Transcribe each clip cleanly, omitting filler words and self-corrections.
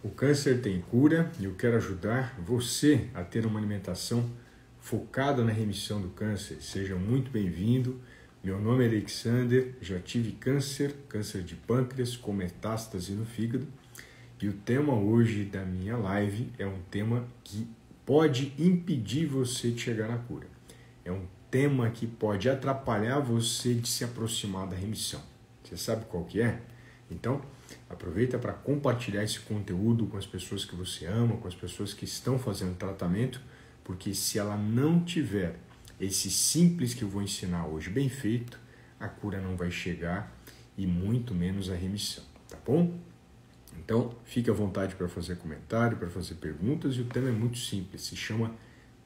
O câncer tem cura e eu quero ajudar você a ter uma alimentação focada na remissão do câncer. Seja muito bem-vindo. Meu nome é Alexander, já tive câncer de pâncreas com metástase no fígado. E o tema hoje da minha live é um tema que pode impedir você de chegar na cura. É um tema que pode atrapalhar você de se aproximar da remissão. Você sabe qual que é? Então, aproveita para compartilhar esse conteúdo com as pessoas que você ama, com as pessoas que estão fazendo tratamento, porque se ela não tiver esse simples que eu vou ensinar hoje bem feito, a cura não vai chegar e muito menos a remissão, tá bom? Então, fique à vontade para fazer comentário, para fazer perguntas, e o tema é muito simples, se chama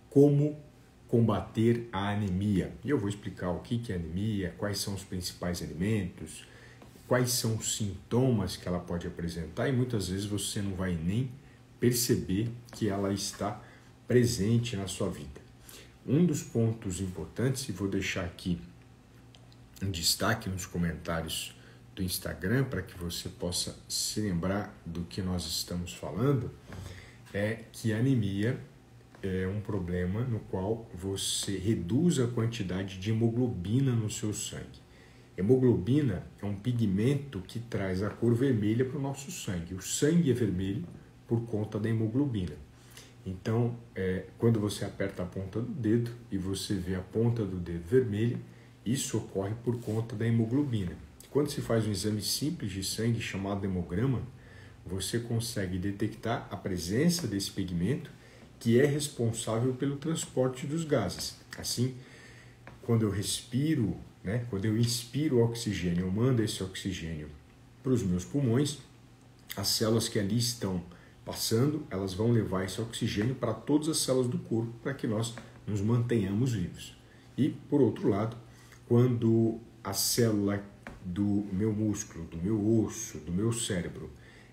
Como Combater a Anemia. E eu vou explicar o que é anemia, quais são os principais alimentos, quais são os sintomas que ela pode apresentar, e muitas vezes você não vai nem perceber que ela está presente na sua vida. Um dos pontos importantes, e vou deixar aqui em destaque nos comentários do Instagram, para que você possa se lembrar do que nós estamos falando, é que a anemia é um problema no qual você reduz a quantidade de hemoglobina no seu sangue. Hemoglobina é um pigmento que traz a cor vermelha para o nosso sangue. O sangue é vermelho por conta da hemoglobina. Então, quando você aperta a ponta do dedo e você vê a ponta do dedo vermelha, isso ocorre por conta da hemoglobina. Quando se faz um exame simples de sangue chamado hemograma, você consegue detectar a presença desse pigmento que é responsável pelo transporte dos gases. Assim, quando eu respiro, quando eu inspiro oxigênio, eu mando esse oxigênio para os meus pulmões, as células que ali estão passando, elas vão levar esse oxigênio para todas as células do corpo para que nós nos mantenhamos vivos. E, por outro lado, quando a célula do meu músculo, do meu osso, do meu cérebro,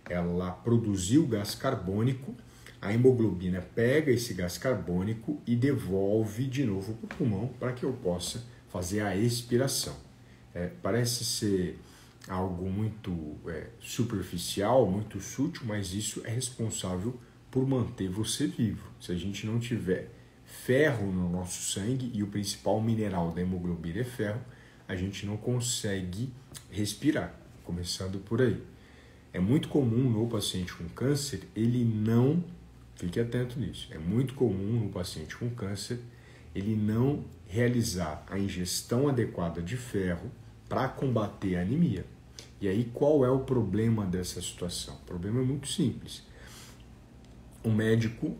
ela produziu gás carbônico, a hemoglobina pega esse gás carbônico e devolve de novo para o pulmão para que eu possa fazer a expiração. Parece ser algo muito superficial, muito sutil, mas isso é responsável por manter você vivo. Se a gente não tiver ferro no nosso sangue, e o principal mineral da hemoglobina é ferro, a gente não consegue respirar, começando por aí. É muito comum no paciente com câncer, fique atento nisso, é muito comum no paciente com câncer ele não realizar a ingestão adequada de ferro para combater a anemia. E aí qual é o problema dessa situação? O problema é muito simples. O médico,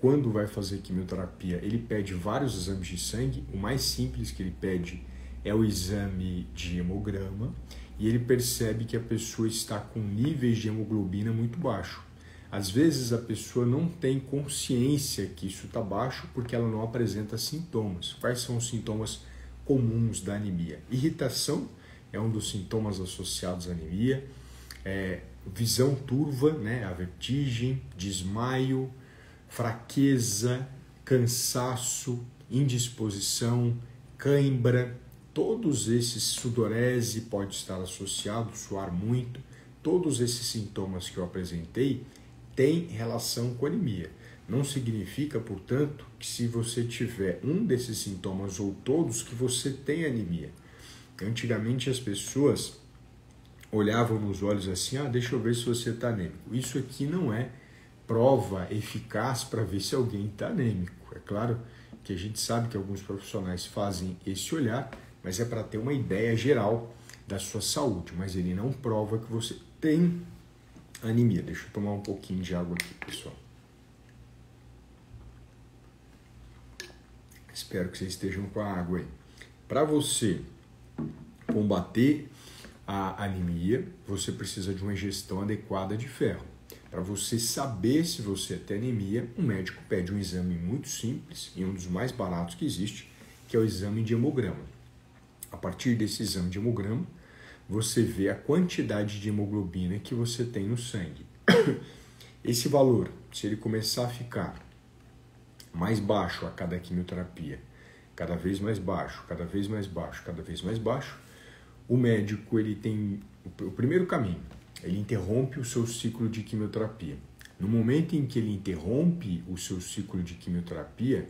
quando vai fazer quimioterapia, ele pede vários exames de sangue. O mais simples que ele pede é o exame de hemograma, e ele percebe que a pessoa está com níveis de hemoglobina muito baixo. Às vezes a pessoa não tem consciência que isso está baixo porque ela não apresenta sintomas. Quais são os sintomas comuns da anemia? Irritação é um dos sintomas associados à anemia, visão turva, a vertigem, desmaio, fraqueza, cansaço, indisposição, cãibra. Todos esses, sudorese pode estar associado, suar muito. Todos esses sintomas que eu apresentei têm relação com anemia. Não significa, portanto, que se você tiver um desses sintomas ou todos, que você tem anemia. Antigamente as pessoas olhavam nos olhos assim, deixa eu ver se você está anêmico. Isso aqui não é prova eficaz para ver se alguém está anêmico. É claro que a gente sabe que alguns profissionais fazem esse olhar, mas é para ter uma ideia geral da sua saúde, mas ele não prova que você tem anemia. Deixa eu tomar um pouquinho de água aqui, pessoal. Espero que vocês estejam com a água aí. Para você combater a anemia, você precisa de uma ingestão adequada de ferro. Para você saber se você tem anemia, um médico pede um exame muito simples e um dos mais baratos que existe, que é o exame de hemograma. A partir desse exame de hemograma, você vê a quantidade de hemoglobina que você tem no sangue. Esse valor, se ele começar a ficar mais baixo a cada quimioterapia, cada vez mais baixo, cada vez mais baixo, cada vez mais baixo, o médico ele tem o primeiro caminho, ele interrompe o seu ciclo de quimioterapia. No momento em que ele interrompe o seu ciclo de quimioterapia,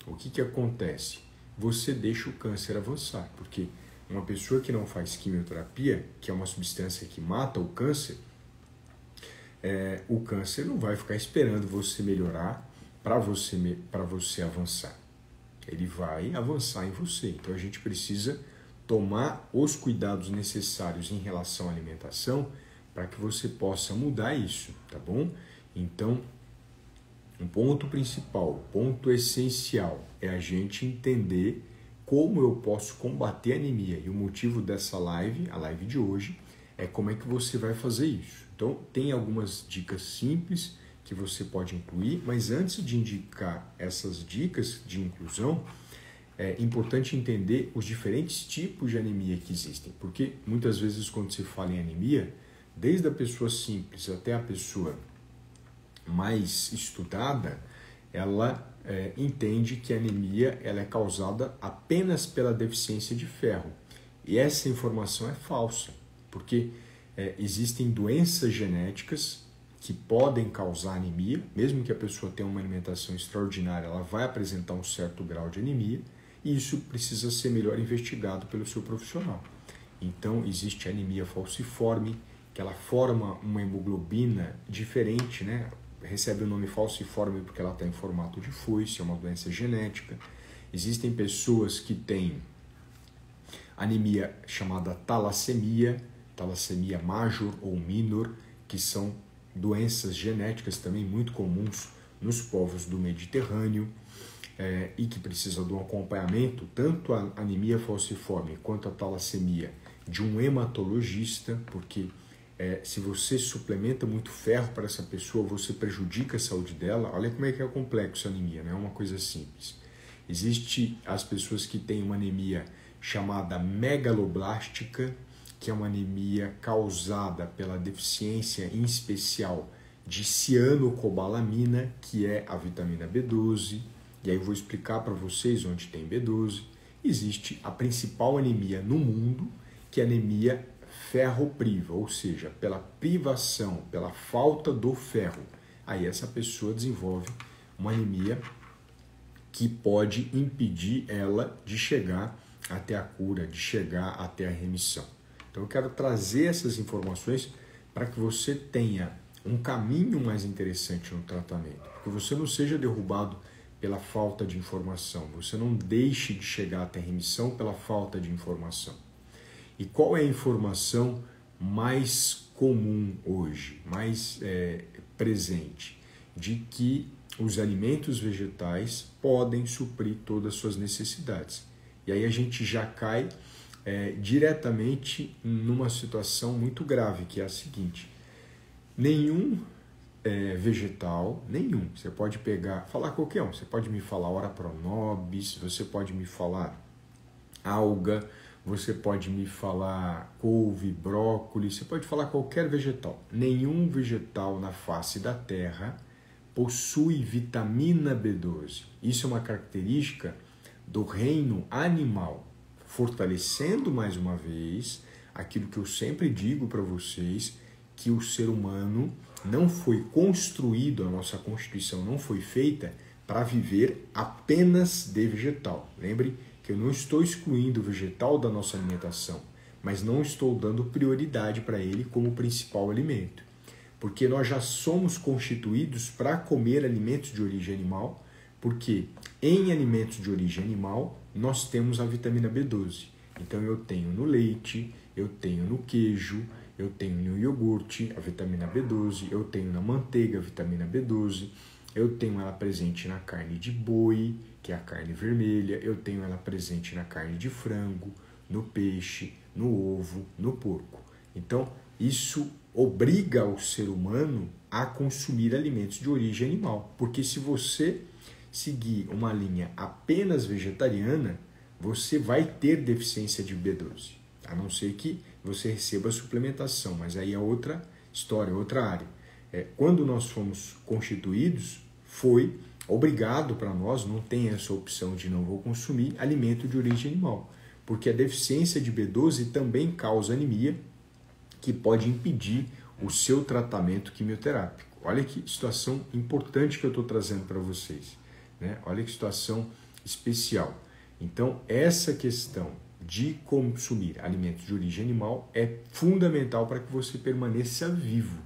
o que acontece? Você deixa o câncer avançar, porque uma pessoa que não faz quimioterapia, que é uma substância que mata o câncer não vai ficar esperando você melhorar para você avançar. Ele vai avançar em você. Então a gente precisa tomar os cuidados necessários em relação à alimentação para que você possa mudar isso, tá bom? Então, um ponto principal, o ponto essencial é a gente entender como eu posso combater a anemia. E o motivo dessa live, a live de hoje, é como é que você vai fazer isso. Então, tem algumas dicas simples que você pode incluir, mas antes de indicar essas dicas de inclusão, é importante entender os diferentes tipos de anemia que existem, porque muitas vezes quando se fala em anemia, desde a pessoa simples até a pessoa mais estudada, ela entende que a anemia ela é causada apenas pela deficiência de ferro. E essa informação é falsa, porque existem doenças genéticas que podem causar anemia, mesmo que a pessoa tenha uma alimentação extraordinária, ela vai apresentar um certo grau de anemia, e isso precisa ser melhor investigado pelo seu profissional. Então, existe a anemia falciforme, que ela forma uma hemoglobina diferente, né? Recebe o nome falciforme porque ela está em formato de foice, é uma doença genética. Existem pessoas que têm anemia chamada talassemia major ou minor, que são doenças genéticas também muito comuns nos povos do Mediterrâneo e que precisam de um acompanhamento, tanto a anemia falciforme quanto a talassemia, de um hematologista, porque se você suplementa muito ferro para essa pessoa, você prejudica a saúde dela. Olha como é que é complexo a anemia, não é uma coisa simples. Existe as pessoas que têm uma anemia chamada megaloblástica, que é uma anemia causada pela deficiência, em especial, de cianocobalamina, que é a vitamina B12. E aí eu vou explicar para vocês onde tem B12. Existe a principal anemia no mundo, que é a anemia ferropriva, ou seja, pela privação, pela falta do ferro. Aí essa pessoa desenvolve uma anemia que pode impedir ela de chegar até a cura, de chegar até a remissão. Então eu quero trazer essas informações para que você tenha um caminho mais interessante no tratamento, que você não seja derrubado pela falta de informação, você não deixe de chegar até a remissão pela falta de informação. E qual é a informação mais comum hoje, mais presente? De que os alimentos vegetais podem suprir todas as suas necessidades. E aí a gente já cai diretamente numa situação muito grave, que é a seguinte: nenhum vegetal, nenhum, você pode falar qualquer um, você pode me falar ora pronobis, você pode me falar alga, você pode me falar couve, brócolis, você pode falar qualquer vegetal. Nenhum vegetal na face da terra possui vitamina B12. Isso é uma característica do reino animal, fortalecendo mais uma vez aquilo que eu sempre digo para vocês, que o ser humano não foi construído, a nossa Constituição não foi feita para viver apenas de vegetal. Lembre que eu não estou excluindo o vegetal da nossa alimentação, mas não estou dando prioridade para ele como principal alimento. Porque nós já somos constituídos para comer alimentos de origem animal, porque em alimentos de origem animal nós temos a vitamina B12. Então eu tenho no leite, eu tenho no queijo, eu tenho no iogurte a vitamina B12, eu tenho na manteiga a vitamina B12, eu tenho ela presente na carne de boi, que é a carne vermelha, eu tenho ela presente na carne de frango, no peixe, no ovo, no porco. Então, isso obriga o ser humano a consumir alimentos de origem animal, porque se você seguir uma linha apenas vegetariana, você vai ter deficiência de B12, a não ser que você receba suplementação, mas aí é outra história, outra área. Quando nós fomos constituídos, foi obrigado para nós, não tem essa opção de não vou consumir alimento de origem animal, porque a deficiência de B12 também causa anemia, que pode impedir o seu tratamento quimioterápico. Olha que situação importante que eu estou trazendo para vocês, né? Olha que situação especial. Então, essa questão de consumir alimentos de origem animal é fundamental para que você permaneça vivo,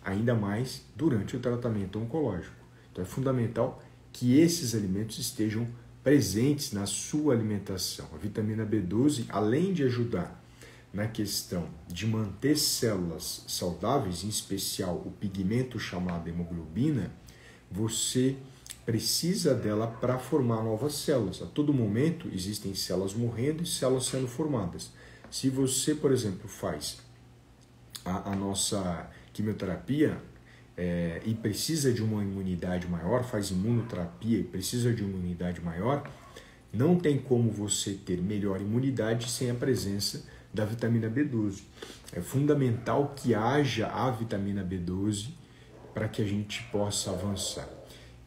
ainda mais durante o tratamento oncológico. Então, é fundamental que esses alimentos estejam presentes na sua alimentação. A vitamina B12, além de ajudar na questão de manter células saudáveis, em especial o pigmento chamado hemoglobina, você precisa dela para formar novas células. A todo momento existem células morrendo e células sendo formadas. Se você, por exemplo, faz a nossa quimioterapia e precisa de uma imunidade maior, faz imunoterapia e precisa de uma imunidade maior, não tem como você ter melhor imunidade sem a presença da vitamina B12. É fundamental que haja a vitamina B12 para que a gente possa avançar.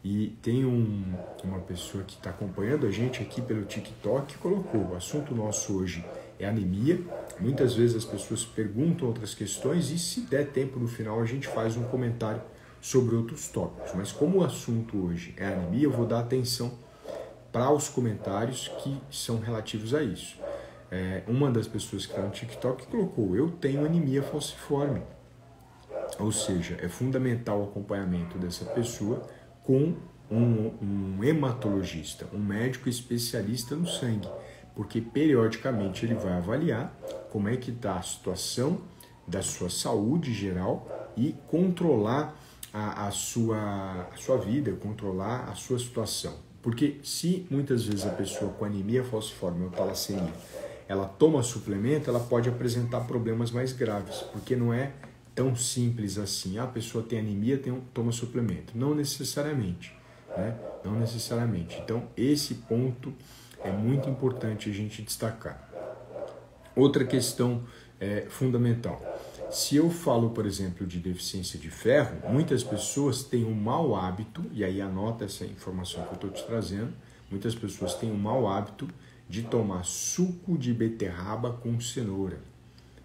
E tem uma pessoa que está acompanhando a gente aqui pelo TikTok que colocou: o assunto nosso hoje é anemia. Muitas vezes as pessoas perguntam outras questões e, se der tempo no final, a gente faz um comentário sobre outros tópicos. Mas como o assunto hoje é anemia, eu vou dar atenção para os comentários que são relativos a isso. Uma das pessoas que está no TikTok colocou: eu tenho anemia falciforme. Ou seja, é fundamental o acompanhamento dessa pessoa com um hematologista, um médico especialista no sangue, porque periodicamente ele vai avaliar como é que está a situação da sua saúde geral e controlar a sua vida, controlar a sua situação. Porque se muitas vezes a pessoa com anemia falciforme ou talassemia, ela toma suplemento, ela pode apresentar problemas mais graves, porque não é tão simples assim. A pessoa tem anemia, toma suplemento. Não necessariamente, né? Não necessariamente. Então, esse ponto é muito importante a gente destacar. Outra questão fundamental. Se eu falo, por exemplo, de deficiência de ferro, muitas pessoas têm um mau hábito, e aí anota essa informação que eu estou te trazendo, muitas pessoas têm um mau hábito de tomar suco de beterraba com cenoura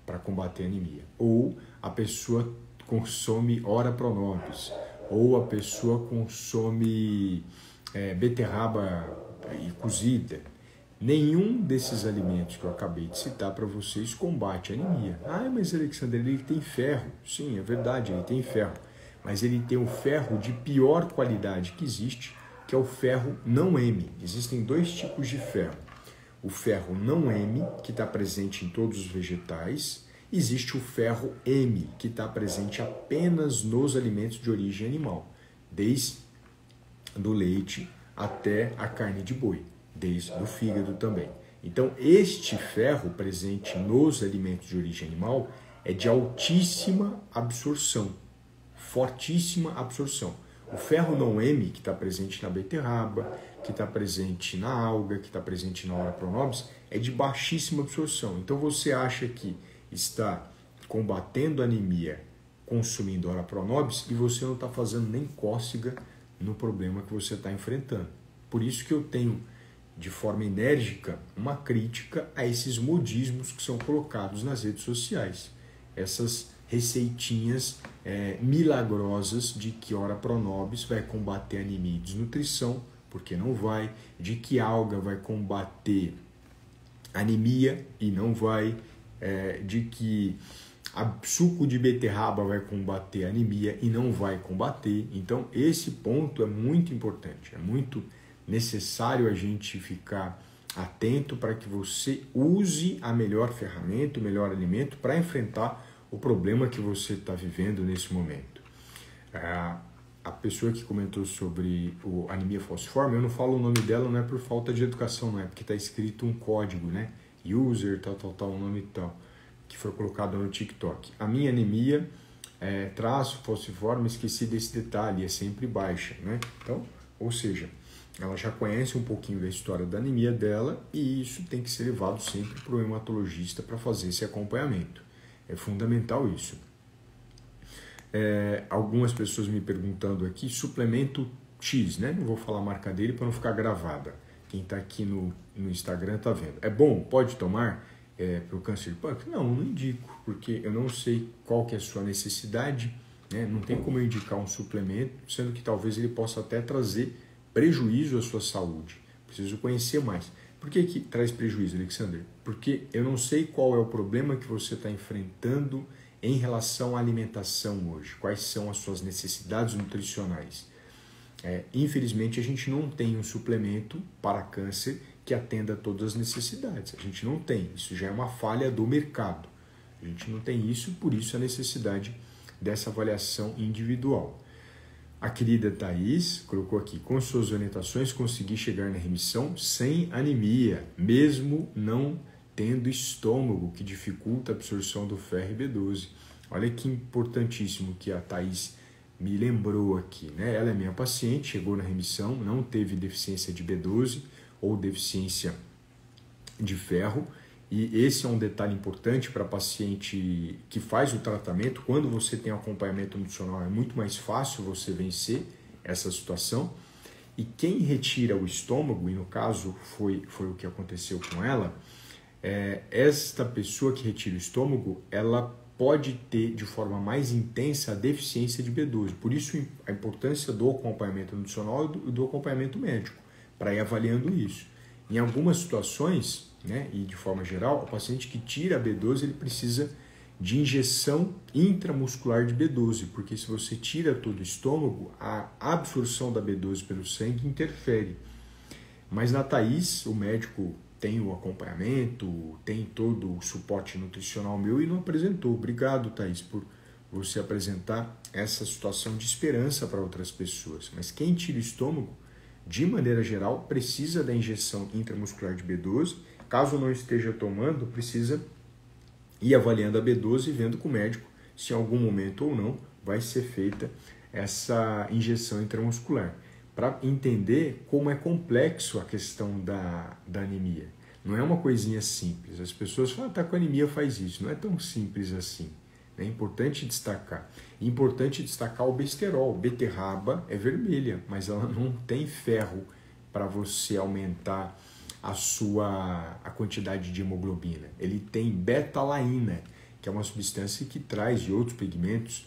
para combater a anemia. Ou a pessoa consome ora pronobis, ou a pessoa consome beterraba cozida. Nenhum desses alimentos que eu acabei de citar para vocês combate a anemia. Mas Alexandre, ele tem ferro. Sim, é verdade, ele tem ferro. Mas ele tem o ferro de pior qualidade que existe, que é o ferro não M. Existem dois tipos de ferro. O ferro não M, que está presente em todos os vegetais. Existe o ferro M, que está presente apenas nos alimentos de origem animal, desde do leite até a carne de boi, desde o fígado também. Então, este ferro presente nos alimentos de origem animal é de altíssima absorção, fortíssima absorção. O ferro não M, que está presente na beterraba, que está presente na alga, que está presente na ora pronobis, é de baixíssima absorção. Então, você acha que está combatendo a anemia consumindo ora pronobis e você não está fazendo nem cócega no problema que você está enfrentando. Por isso que eu tenho, de forma enérgica, uma crítica a esses modismos que são colocados nas redes sociais. Essas receitinhas milagrosas de que ora pronobis vai combater anemia e desnutrição, porque não vai, de que alga vai combater anemia e não vai, de que suco de beterraba vai combater anemia e não vai combater. Então, esse ponto é muito importante, é muito necessário a gente ficar atento para que você use a melhor ferramenta, o melhor alimento para enfrentar o problema que você está vivendo nesse momento. A pessoa que comentou sobre a anemia falciforme, eu não falo o nome dela, não é por falta de educação, não é porque está escrito um código, né? User, tal, nome tal, que foi colocado no TikTok. A minha anemia, traço falciforme, esqueci desse detalhe, é sempre baixa, né? Então, ou seja, ela já conhece um pouquinho da história da anemia dela e isso tem que ser levado sempre para o hematologista para fazer esse acompanhamento. É fundamental isso. Algumas pessoas me perguntando aqui, suplemento X, né? Não vou falar a marca dele para não ficar gravada. Quem está aqui no Instagram está vendo. É bom? Pode tomar para o câncer de pâncreas? Não indico, porque eu não sei qual que é a sua necessidade né? Não tem como eu indicar um suplemento, sendo que talvez ele possa até trazer prejuízo à sua saúde. Preciso conhecer mais. Por que traz prejuízo, Alexander? Porque eu não sei qual é o problema que você está enfrentando em relação à alimentação hoje. Quais são as suas necessidades nutricionais? Infelizmente, a gente não tem um suplemento para câncer que atenda a todas as necessidades. A gente não tem. Isso já é uma falha do mercado. A gente não tem isso, por isso a necessidade dessa avaliação individual. A querida Thaís colocou aqui, com suas orientações consegui chegar na remissão sem anemia, mesmo não tendo estômago, que dificulta a absorção do ferro e B12. Olha que importantíssimo que a Thaís me lembrou aqui, né? Ela é minha paciente, chegou na remissão, não teve deficiência de B12 ou deficiência de ferro, e esse é um detalhe importante para paciente que faz o tratamento. Quando você tem acompanhamento nutricional, é muito mais fácil você vencer essa situação. E quem retira o estômago, e no caso foi o que aconteceu com ela, esta pessoa que retira o estômago, ela pode ter de forma mais intensa a deficiência de B12. Por isso a importância do acompanhamento nutricional e do acompanhamento médico, para ir avaliando isso. Em algumas situações, né, e de forma geral, o paciente que tira a B12 ele precisa de injeção intramuscular de B12, porque se você tira todo o estômago, a absorção da B12 pelo sangue interfere. Mas na Thaís, o médico tem o acompanhamento, tem todo o suporte nutricional meu e não apresentou. Obrigado, Thaís, por você apresentar essa situação de esperança para outras pessoas. Mas quem tira o estômago, de maneira geral, precisa da injeção intramuscular de B12. Caso não esteja tomando, precisa ir avaliando a B12 e vendo com o médico se em algum momento ou não vai ser feita essa injeção intramuscular, para entender como é complexo a questão da anemia. Não é uma coisinha simples. As pessoas falam, tá com anemia, faz isso. Não é tão simples assim. É importante destacar. É importante destacar o besterol. Beterraba é vermelha, mas ela não tem ferro para você aumentar a quantidade de hemoglobina. Ele tem betalaína, que é uma substância que traz, e outros pigmentos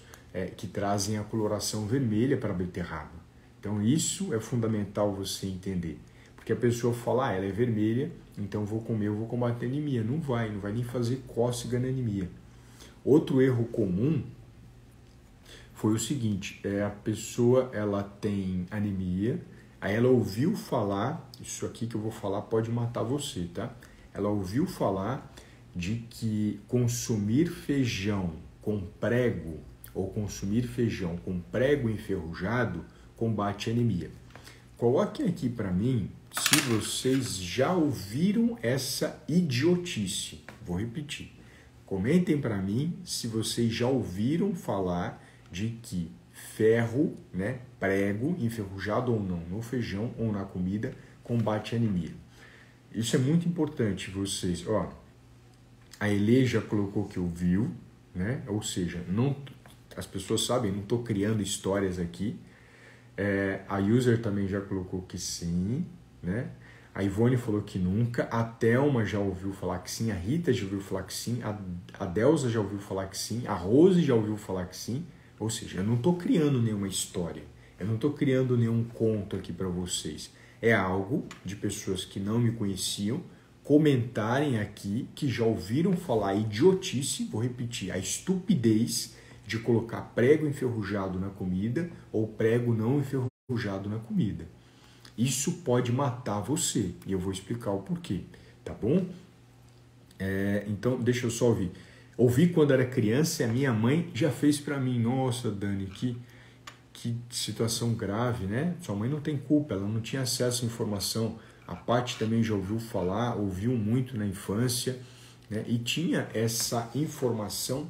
que trazem a coloração vermelha para a beterraba. Então isso é fundamental você entender. Porque a pessoa fala, ela é vermelha, então eu vou combater a anemia. Não vai nem fazer cócega na anemia. Outro erro comum foi o seguinte, a pessoa ela tem anemia, aí ela ouviu falar, isso aqui que eu vou falar pode matar você, tá? Ela ouviu falar de que consumir feijão com prego ou consumir feijão com prego enferrujado combate a anemia. Coloquem aqui para mim se vocês já ouviram essa idiotice. Vou repetir. Comentem para mim se vocês já ouviram falar de que ferro, né, prego, enferrujado ou não, no feijão ou na comida, combate a anemia. Isso é muito importante, vocês. A Elê já colocou que ouviu, né? Ou seja, as pessoas sabem, não estou criando histórias aqui. A user também já colocou que sim, né? A Ivone falou que nunca, a Thelma já ouviu falar que sim, a Rita já ouviu falar que sim, a Delza já ouviu falar que sim, a Rose já ouviu falar que sim. Ou seja, eu não estou criando nenhuma história, eu não estou criando nenhum conto aqui para vocês. É algo de pessoas que não me conheciam comentarem aqui que já ouviram falar a idiotice, vou repetir, a estupidez de colocar prego enferrujado na comida ou prego não enferrujado na comida. Isso pode matar você, e eu vou explicar o porquê, tá bom? Então, deixa eu só ouvir. Ouvi quando era criança e a minha mãe já fez para mim. Nossa, Dani, que situação grave, né? Sua mãe não tem culpa, ela não tinha acesso à informação. A Paty também já ouviu falar, ouviu muito na infância, né? E tinha essa informação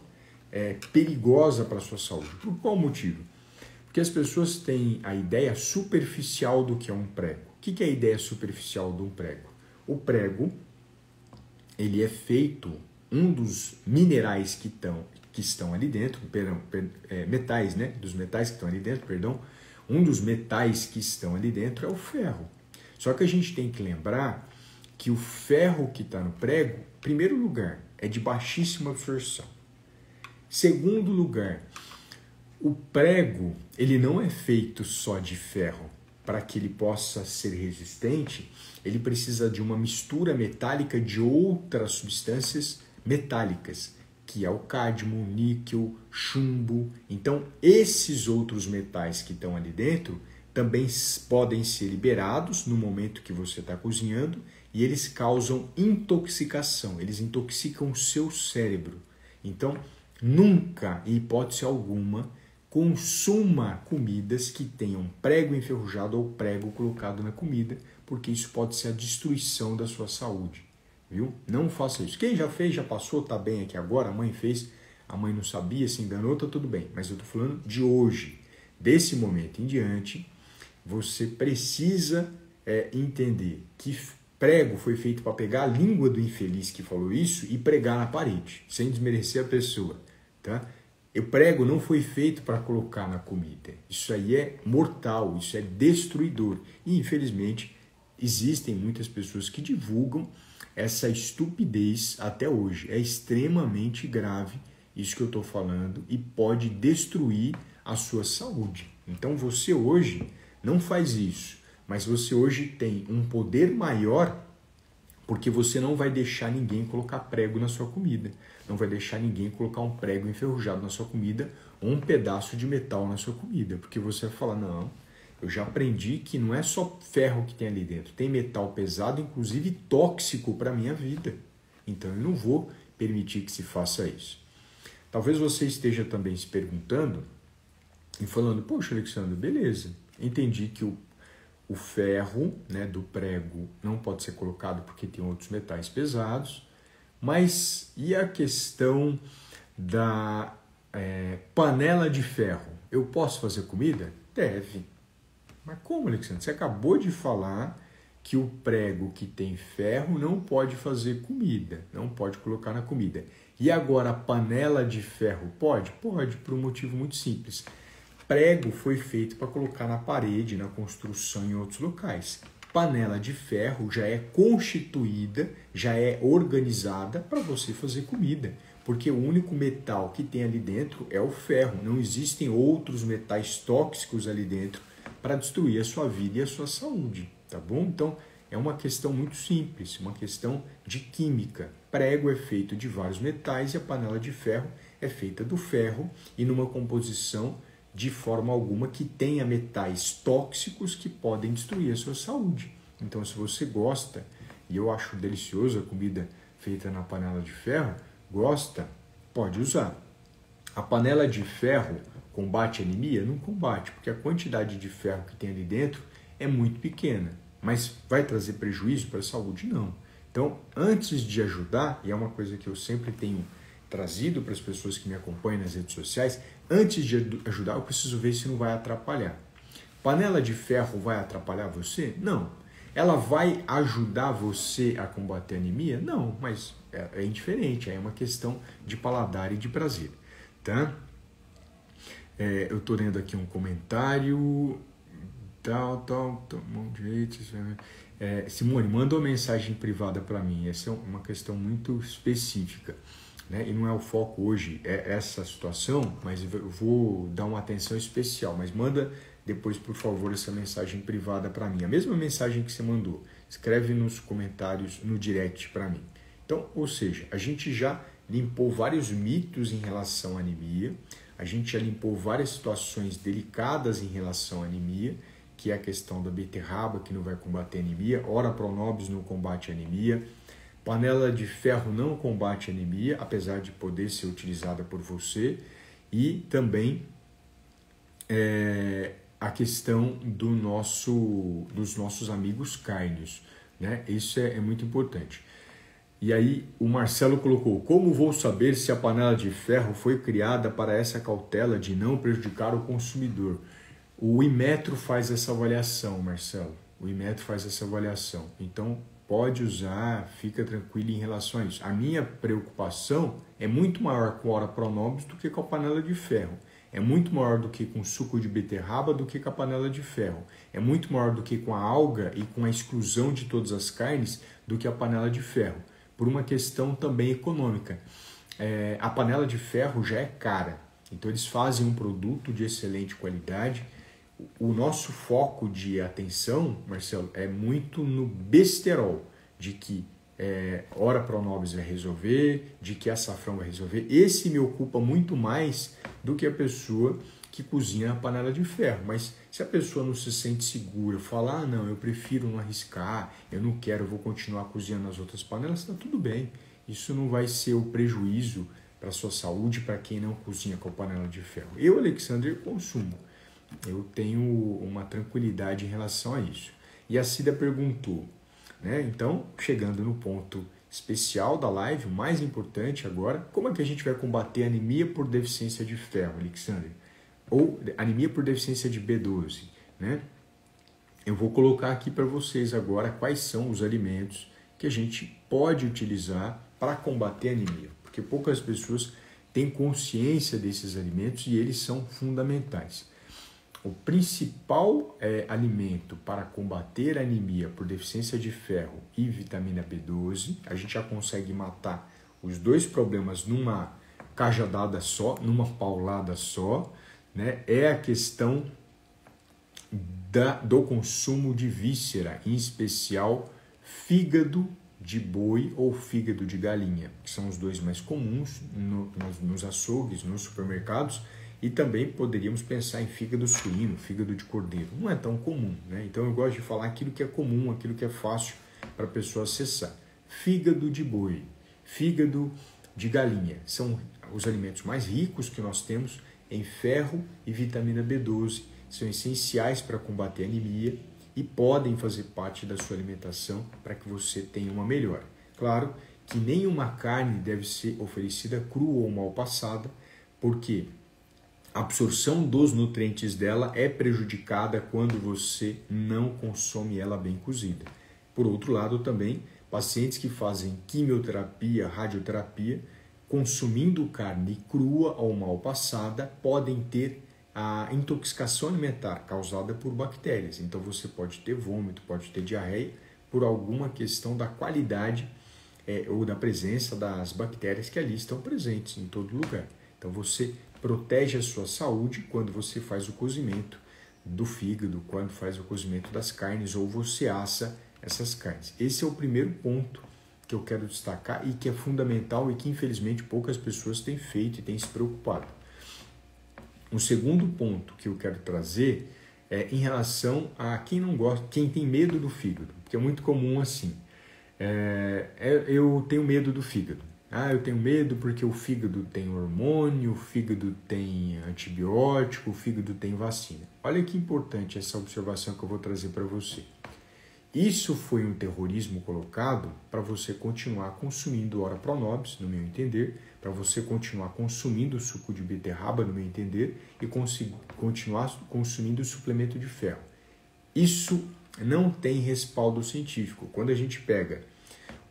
perigosa para a sua saúde. Por qual motivo? Porque as pessoas têm a ideia superficial do que é um prego. O que é a ideia superficial de um prego? O prego, ele é feito, um dos minerais que estão ali dentro, metais, né? Dos metais que estão ali dentro, perdão, um dos metais que estão ali dentro é o ferro. Só que a gente tem que lembrar que o ferro que está no prego, em primeiro lugar, é de baixíssima absorção. Segundo lugar, O prego, ele não é feito só de ferro. Para que ele possa ser resistente, ele precisa de uma mistura metálica de outras substâncias metálicas, que é o cádmio, níquel, chumbo. Então, esses outros metais que estão ali dentro também podem ser liberados no momento que você está cozinhando e eles causam intoxicação, eles intoxicam o seu cérebro. Então, nunca, em hipótese alguma, consuma comidas que tenham prego enferrujado ou prego colocado na comida, porque isso pode ser a destruição da sua saúde, viu? Não faça isso. Quem já fez, já passou, tá bem aqui agora, a mãe fez, a mãe não sabia, se enganou, tá tudo bem. Mas eu tô falando de hoje, desse momento em diante, você precisa entender que prego foi feito para pegar a língua do infeliz que falou isso e pregar na parede, sem desmerecer a pessoa, tá? O prego não foi feito para colocar na comida. Isso aí é mortal, isso é destruidor. E, infelizmente, existem muitas pessoas que divulgam essa estupidez até hoje. É extremamente grave isso que eu estou falando e pode destruir a sua saúde. Então, você hoje não faz isso, mas você hoje tem um poder maior porque você não vai deixar ninguém colocar prego na sua comida. Não vai deixar ninguém colocar um prego enferrujado na sua comida ou um pedaço de metal na sua comida. Porque você vai falar, não, eu já aprendi que não é só ferro que tem ali dentro. Tem metal pesado, inclusive tóxico para a minha vida. Então eu não vou permitir que se faça isso. Talvez você esteja também se perguntando e falando, poxa, Alexandre, beleza, entendi que o ferro, né, do prego não pode ser colocado porque tem outros metais pesados, mas e a questão da panela de ferro? Eu posso fazer comida? Deve. Mas como, Alexandre? Você acabou de falar que o prego que tem ferro não pode fazer comida, não pode colocar na comida. E agora a panela de ferro pode? Pode, por um motivo muito simples. Prego foi feito para colocar na parede, na construção, em outros locais. Panela de ferro já é constituída, já é organizada para você fazer comida, porque o único metal que tem ali dentro é o ferro. Não existem outros metais tóxicos ali dentro para destruir a sua vida e a sua saúde, tá bom? Então, é uma questão muito simples, uma questão de química. Prego é feito de vários metais e a panela de ferro é feita do ferro e numa composição de forma alguma que tenha metais tóxicos que podem destruir a sua saúde. Então, se você gosta, e eu acho delicioso a comida feita na panela de ferro, gosta, pode usar. A panela de ferro combate a anemia? Não combate, porque a quantidade de ferro que tem ali dentro é muito pequena. Mas vai trazer prejuízo para a saúde? Não. Então, antes de ajudar, e é uma coisa que eu sempre tenho trazido para as pessoas que me acompanham nas redes sociais, antes de ajudar, eu preciso ver se não vai atrapalhar. Panela de ferro vai atrapalhar você? Não. Ela vai ajudar você a combater a anemia? Não, mas é indiferente, é uma questão de paladar e de prazer. Tá? Eu estou lendo aqui um comentário. Simone, manda uma mensagem privada para mim. Essa é uma questão muito específica, né? E não é o foco hoje, é essa situação, mas eu vou dar uma atenção especial. Mas manda depois, por favor, essa mensagem privada para mim. A mesma mensagem que você mandou, escreve nos comentários, no direct para mim. Então, ou seja, a gente já limpou vários mitos em relação à anemia, a gente já limpou várias situações delicadas em relação à anemia, que é a questão da beterraba, que não vai combater a anemia, ora pronobis não combate a anemia, panela de ferro não combate a anemia, apesar de poder ser utilizada por você, e também a questão dos nossos amigos cárneos, né? Isso é muito importante. E aí o Marcelo colocou, como vou saber se a panela de ferro foi criada para essa cautela de não prejudicar o consumidor? O Inmetro faz essa avaliação, Marcelo. O Inmetro faz essa avaliação. Então, pode usar, fica tranquilo em relação a isso. A minha preocupação é muito maior com a ora pronobis do que com a panela de ferro. É muito maior do que com suco de beterraba do que com a panela de ferro. É muito maior do que com a alga e com a exclusão de todas as carnes do que a panela de ferro. Por uma questão também econômica. A panela de ferro já é cara. Então eles fazem um produto de excelente qualidade. O nosso foco de atenção, Marcelo, é muito no besterol, de que Ora Pronobis vai resolver, de que açafrão vai resolver. Esse me ocupa muito mais do que a pessoa que cozinha na panela de ferro. Mas se a pessoa não se sente segura, falar, não, eu prefiro não arriscar, eu não quero, eu vou continuar cozinhando nas outras panelas, está tudo bem. Isso não vai ser o prejuízo para a sua saúde, para quem não cozinha com a panela de ferro. Eu, Alexander, consumo. Eu tenho uma tranquilidade em relação a isso. E a Cida perguntou, né? Então, chegando no ponto especial da live, o mais importante agora, como é que a gente vai combater anemia por deficiência de ferro, Alexander? Ou anemia por deficiência de B12, né? Eu vou colocar aqui para vocês agora quais são os alimentos que a gente pode utilizar para combater anemia, porque poucas pessoas têm consciência desses alimentos e eles são fundamentais. O principal alimento para combater anemia por deficiência de ferro e vitamina B12, a gente já consegue matar os dois problemas numa cajadada só, numa paulada só, né? É a questão do consumo de víscera, em especial fígado de boi ou fígado de galinha, que são os dois mais comuns nos açougues, nos supermercados. E também poderíamos pensar em fígado suíno, fígado de cordeiro. Não é tão comum, né? Então eu gosto de falar aquilo que é comum, aquilo que é fácil para a pessoa acessar. Fígado de boi, fígado de galinha. São os alimentos mais ricos que nós temos em ferro e vitamina B12. São essenciais para combater a anemia e podem fazer parte da sua alimentação para que você tenha uma melhora. Claro que nenhuma carne deve ser oferecida crua ou mal passada, porque a absorção dos nutrientes dela é prejudicada quando você não consome ela bem cozida. Por outro lado, também, pacientes que fazem quimioterapia, radioterapia, consumindo carne crua ou mal passada, podem ter a intoxicação alimentar causada por bactérias. Então, você pode ter vômito, pode ter diarreia, por alguma questão da qualidade ou da presença das bactérias que ali estão presentes em todo lugar. Então, você protege a sua saúde quando você faz o cozimento do fígado, quando faz o cozimento das carnes ou você assa essas carnes. Esse é o primeiro ponto que eu quero destacar e que é fundamental e que infelizmente poucas pessoas têm feito e têm se preocupado. O segundo ponto que eu quero trazer é em relação a quem não gosta, quem tem medo do fígado, porque é muito comum assim, eu tenho medo do fígado. Eu tenho medo porque o fígado tem hormônio, o fígado tem antibiótico, o fígado tem vacina. Olha que importante essa observação que eu vou trazer para você. Isso foi um terrorismo colocado para você continuar consumindo Ora Pronobis, no meu entender, para você continuar consumindo suco de beterraba, no meu entender, e continuar consumindo suplemento de ferro. Isso não tem respaldo científico. Quando a gente pega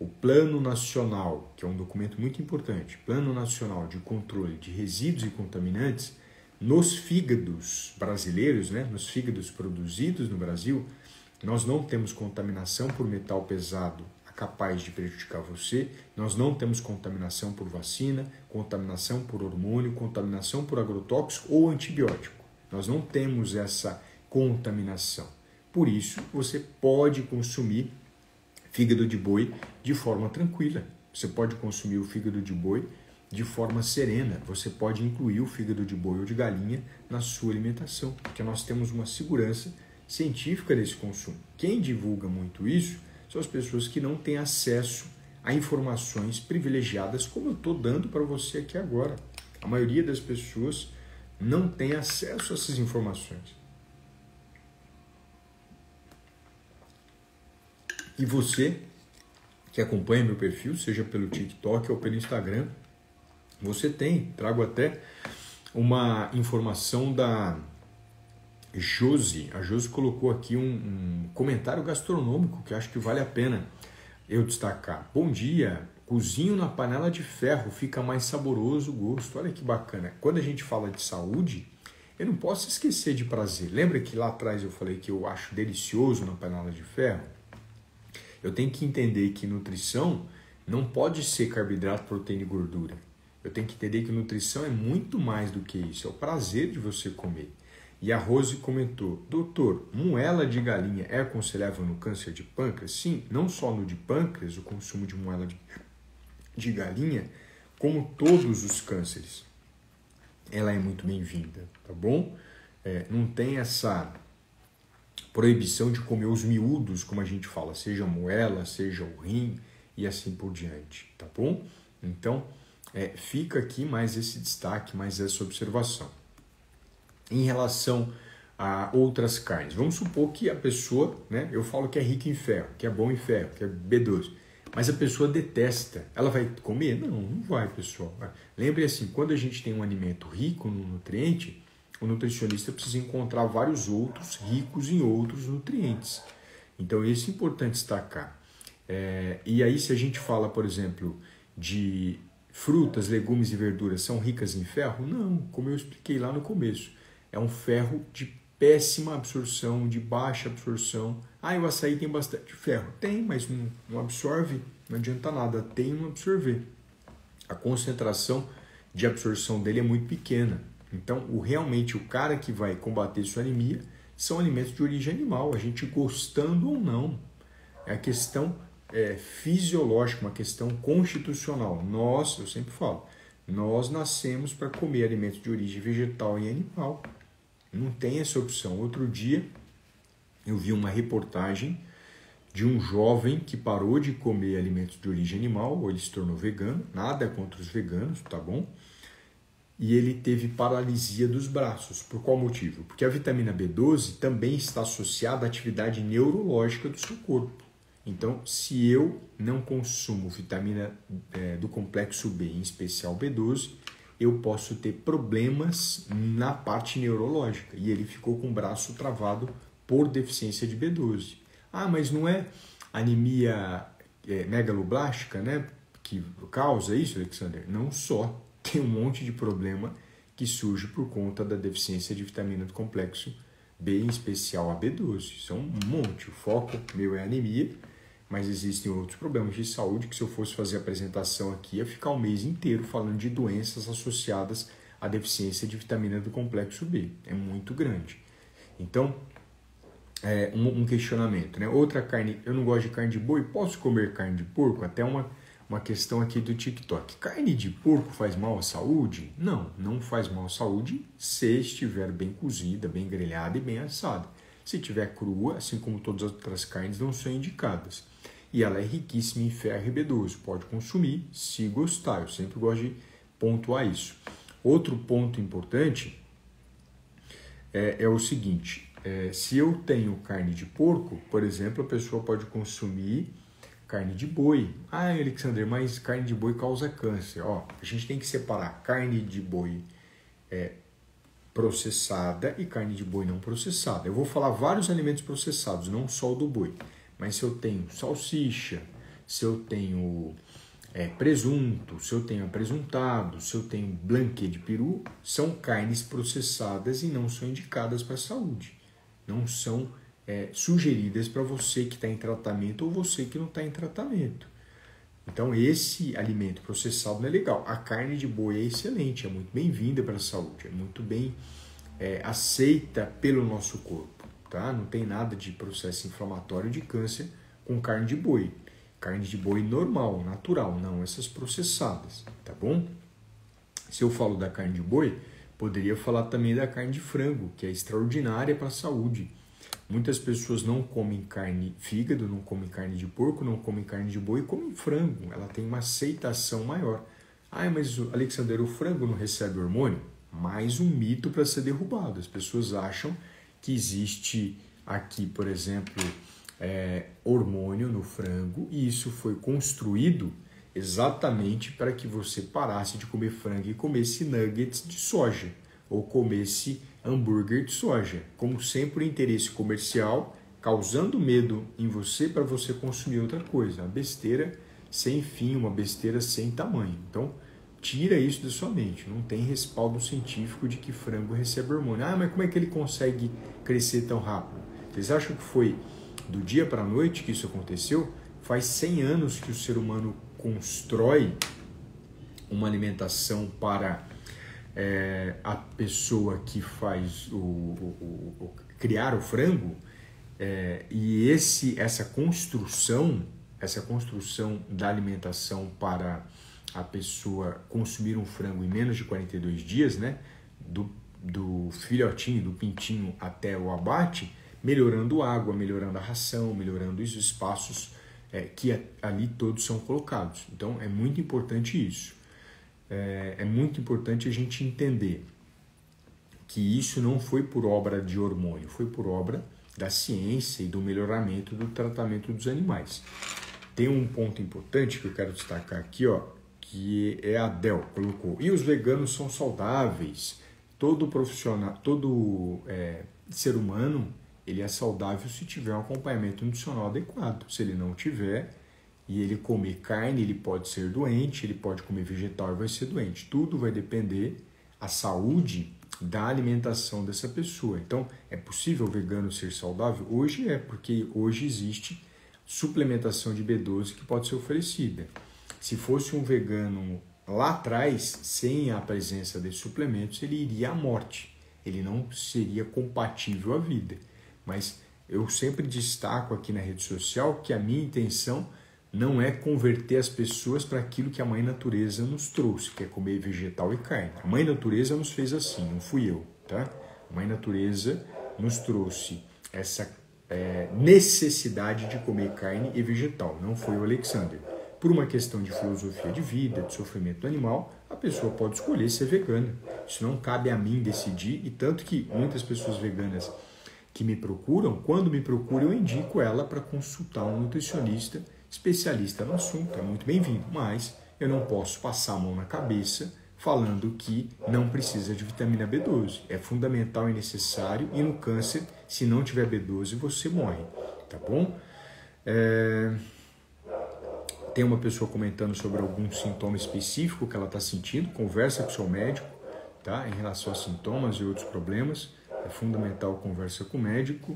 o Plano Nacional, que é um documento muito importante, Plano Nacional de Controle de Resíduos e Contaminantes, nos fígados brasileiros, né, nos fígados produzidos no Brasil, nós não temos contaminação por metal pesado capaz de prejudicar você, nós não temos contaminação por vacina, contaminação por hormônio, contaminação por agrotóxico ou antibiótico. Nós não temos essa contaminação. Por isso, você pode consumir fígado de boi de forma tranquila. Você pode consumir o fígado de boi de forma serena. Você pode incluir o fígado de boi ou de galinha na sua alimentação, porque nós temos uma segurança científica desse consumo. Quem divulga muito isso são as pessoas que não têm acesso a informações privilegiadas como eu estou dando para você aqui agora. A maioria das pessoas não tem acesso a essas informações. E você que acompanha meu perfil, seja pelo TikTok ou pelo Instagram, você trago até uma informação da Josi. A Josi colocou aqui um comentário gastronômico que acho que vale a pena eu destacar. Bom dia, cozinho na panela de ferro, fica mais saboroso o gosto. Olha que bacana. Quando a gente fala de saúde, eu não posso esquecer de prazer. Lembra que lá atrás eu falei que eu acho delicioso na panela de ferro? Eu tenho que entender que nutrição não pode ser carboidrato, proteína e gordura. Eu tenho que entender que nutrição é muito mais do que isso, é o prazer de você comer. E a Rose comentou, doutor, moela de galinha é aconselhável no câncer de pâncreas? Sim, não só no de pâncreas, o consumo de moela de galinha, como todos os cânceres. Ela é muito bem-vinda, tá bom? Não tem essa proibição de comer os miúdos, como a gente fala, seja a moela, seja o rim e assim por diante, tá bom? Então, fica aqui mais esse destaque, mais essa observação. Em relação a outras carnes, vamos supor que a pessoa, né, eu falo que é rica em ferro, que é bom em ferro, que é B12, mas a pessoa detesta, ela vai comer? Não vai, pessoal. Lembre assim, quando a gente tem um alimento rico no nutriente, o nutricionista precisa encontrar vários outros ricos em outros nutrientes. Então, isso é importante destacar. E aí, se a gente fala, por exemplo, de frutas, legumes e verduras são ricas em ferro? Não, como eu expliquei lá no começo. É um ferro de péssima absorção, de baixa absorção. O açaí tem bastante ferro. Tem, mas não absorve, não adianta nada. Tem não absorver. A concentração de absorção dele é muito pequena. Então, realmente, o cara que vai combater sua anemia são alimentos de origem animal, a gente gostando ou não. É a questão fisiológica, uma questão constitucional. Eu sempre falo, nós nascemos para comer alimentos de origem vegetal e animal. Não tem essa opção. Outro dia, eu vi uma reportagem de um jovem que parou de comer alimentos de origem animal, ou ele se tornou vegano, nada contra os veganos, tá bom? E ele teve paralisia dos braços. Por qual motivo? Porque a vitamina B12 também está associada à atividade neurológica do seu corpo. Então, se eu não consumo vitamina do complexo B, em especial B12, eu posso ter problemas na parte neurológica. E ele ficou com o braço travado por deficiência de B12. Mas não é anemia megaloblástica, né, que causa isso, Alexander? Não só. Tem um monte de problema que surge por conta da deficiência de vitamina do complexo B, em especial a B12. São um monte. O foco meu é anemia, mas existem outros problemas de saúde que, se eu fosse fazer a apresentação aqui, ia ficar um mês inteiro falando de doenças associadas à deficiência de vitamina do complexo B. É muito grande. Então, um questionamento, né? Outra carne, eu não gosto de carne de boi, posso comer carne de porco? Até uma questão aqui do TikTok. Carne de porco faz mal à saúde? Não faz mal à saúde se estiver bem cozida, bem grelhada e bem assada. Se estiver crua, assim como todas as outras carnes, não são indicadas. E ela é riquíssima em ferro e B12. Pode consumir se gostar. Eu sempre gosto de pontuar isso. Outro ponto importante é o seguinte. Se eu tenho carne de porco, por exemplo, a pessoa pode consumir carne de boi. Alexander, mas carne de boi causa câncer. A gente tem que separar carne de boi processada e carne de boi não processada. Eu vou falar vários alimentos processados, não só o do boi. Mas se eu tenho salsicha, se eu tenho presunto, se eu tenho apresuntado, se eu tenho blanquê de peru, são carnes processadas e não são indicadas para a saúde. Não são sugeridas para você que está em tratamento ou você que não está em tratamento. Então, esse alimento processado não é legal. A carne de boi é excelente, é muito bem-vinda para a saúde, é muito bem aceita pelo nosso corpo. Tá? Não tem nada de processo inflamatório de câncer com carne de boi. Carne de boi normal, natural, não essas processadas, tá bom? Se eu falo da carne de boi, poderia falar também da carne de frango, que é extraordinária para a saúde. Muitas pessoas não comem fígado, não comem carne de porco, não comem carne de boi, comem frango. Ela tem uma aceitação maior. Mas Alexander, o frango não recebe hormônio? Mais um mito para ser derrubado. As pessoas acham que existe aqui, por exemplo, hormônio no frango, e isso foi construído exatamente para que você parasse de comer frango e comesse nuggets de soja, ou comesse hambúrguer de soja, como sempre o interesse comercial causando medo em você para você consumir outra coisa, uma besteira sem fim, uma besteira sem tamanho. Então, tira isso da sua mente, não tem respaldo científico de que frango recebe hormônio. Mas como é que ele consegue crescer tão rápido? Vocês acham que foi do dia para a noite que isso aconteceu? Faz 100 anos que o ser humano constrói uma alimentação para a pessoa que faz criar o frango, e essa construção da alimentação para a pessoa consumir um frango em menos de 42 dias, né, do filhotinho, do pintinho até o abate, melhorando a água, melhorando a ração, melhorando os espaços que ali todos são colocados. Então é muito importante isso. É muito importante a gente entender que isso não foi por obra de hormônio, foi por obra da ciência e do melhoramento do tratamento dos animais. Tem um ponto importante que eu quero destacar aqui, ó, que é a Del colocou. E os veganos são saudáveis. Todo profissional, todo ser humano, ele é saudável se tiver um acompanhamento nutricional adequado. Se ele não tiver e ele comer carne, ele pode ser doente, ele pode comer vegetal e vai ser doente. Tudo vai depender a saúde da alimentação dessa pessoa. Então, é possível o vegano ser saudável? Hoje porque hoje existe suplementação de B12 que pode ser oferecida. Se fosse um vegano lá atrás, sem a presença desses suplementos, ele iria à morte. Ele não seria compatível à vida. Mas eu sempre destaco aqui na rede social que a minha intenção não é converter as pessoas para aquilo que a Mãe Natureza nos trouxe, que é comer vegetal e carne. A Mãe Natureza nos fez assim, não fui eu, tá? A Mãe Natureza nos trouxe essa necessidade de comer carne e vegetal, não foi o Alexander. Por uma questão de filosofia de vida, de sofrimento animal, a pessoa pode escolher ser vegana. Isso não cabe a mim decidir, e tanto que muitas pessoas veganas que me procuram, quando me procuram, eu indico ela para consultar um nutricionista especialista no assunto, é muito bem-vindo, mas eu não posso passar a mão na cabeça falando que não precisa de vitamina B12. É fundamental e necessário, e no câncer, se não tiver B12, você morre, tá bom? Tem uma pessoa comentando sobre algum sintoma específico que ela está sentindo, conversa com o seu médico, tá? Em relação a sintomas e outros problemas, é fundamental conversa com o médico.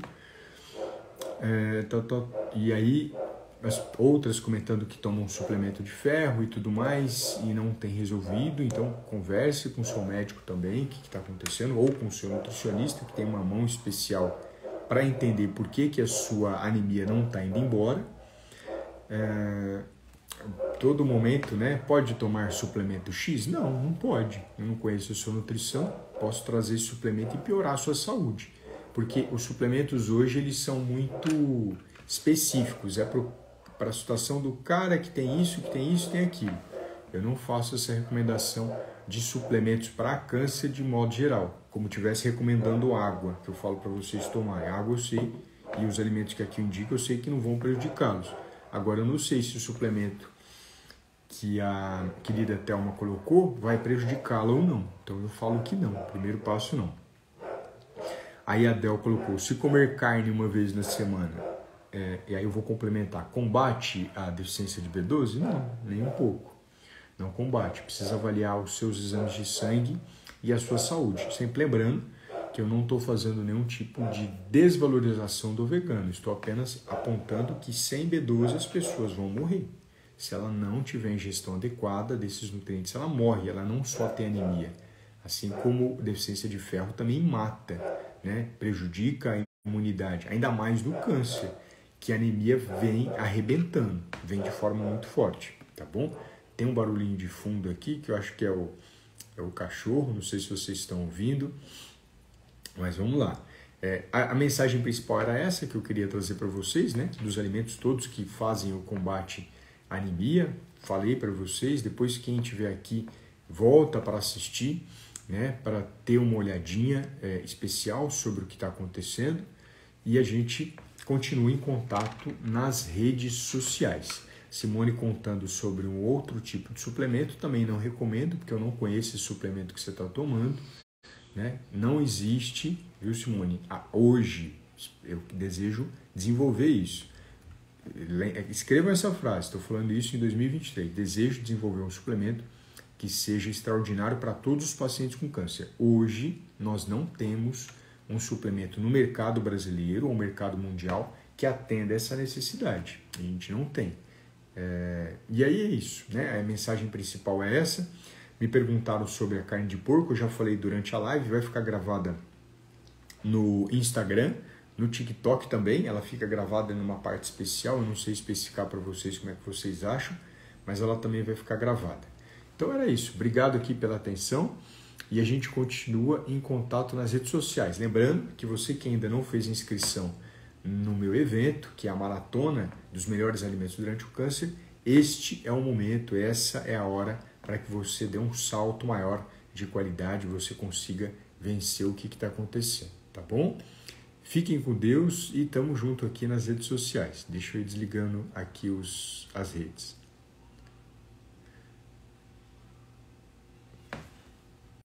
E aí, as outras comentando que tomam um suplemento de ferro e tudo mais e não tem resolvido, então converse com o seu médico também, o que está acontecendo, ou com o seu nutricionista, que tem uma mão especial para entender por que a sua anemia não está indo embora. Todo momento, né? Pode tomar suplemento X? Não, não pode. Eu não conheço a sua nutrição, posso trazer esse suplemento e piorar a sua saúde. Porque os suplementos hoje, eles são muito específicos, para a situação do cara que tem isso, tem aquilo. Eu não faço essa recomendação de suplementos para câncer de modo geral, como estivesse recomendando água, que eu falo para vocês tomar. Água eu sei, e os alimentos que aqui eu indico, eu sei que não vão prejudicá-los. Agora, eu não sei se o suplemento que a querida Thelma colocou vai prejudicá-la ou não. Então, eu falo que não. Primeiro passo, não. Aí a Del colocou, se comer carne uma vez na semana, e aí eu vou complementar, combate a deficiência de B12? Não, nem um pouco. Não combate. Precisa avaliar os seus exames de sangue e a sua saúde. Sempre lembrando que eu não estou fazendo nenhum tipo de desvalorização do vegano. Estou apenas apontando que sem B12 as pessoas vão morrer. Se ela não tiver ingestão adequada desses nutrientes, ela morre. Ela não só tem anemia. Assim como deficiência de ferro também mata, né? Prejudica a imunidade, ainda mais do câncer, que a anemia vem arrebentando, vem de forma muito forte, tá bom? Tem um barulhinho de fundo aqui, que eu acho que é o cachorro, não sei se vocês estão ouvindo, mas vamos lá. A mensagem principal era essa que eu queria trazer para vocês, né? Dos alimentos todos que fazem o combate à anemia. Falei para vocês, depois quem estiver aqui volta para assistir, né? Para ter uma olhadinha especial sobre o que está acontecendo, e a gente continua em contato nas redes sociais. Simone contando sobre um outro tipo de suplemento, também não recomendo, porque eu não conheço esse suplemento que você está tomando, né? Não existe, viu, Simone? Hoje eu desejo desenvolver isso. Escrevam essa frase, estou falando isso em 2023. Desejo desenvolver um suplemento que seja extraordinário para todos os pacientes com câncer. Hoje nós não temos um suplemento no mercado brasileiro ou mercado mundial que atenda essa necessidade. A gente não tem. E aí é isso, né? A mensagem principal é essa. Me perguntaram sobre a carne de porco, eu já falei durante a live, vai ficar gravada no Instagram, no TikTok também, ela fica gravada numa parte especial, eu não sei especificar para vocês como é que vocês acham, mas ela também vai ficar gravada. Então era isso, obrigado aqui pela atenção e a gente continua em contato nas redes sociais. Lembrando que você que ainda não fez inscrição no meu evento, que é a Maratona dos Melhores Alimentos durante o Câncer, este é o momento, essa é a hora para que você dê um salto maior de qualidade, você consiga vencer o que está acontecendo, tá bom? Fiquem com Deus e estamos junto aqui nas redes sociais. Deixa eu ir desligando aqui as redes.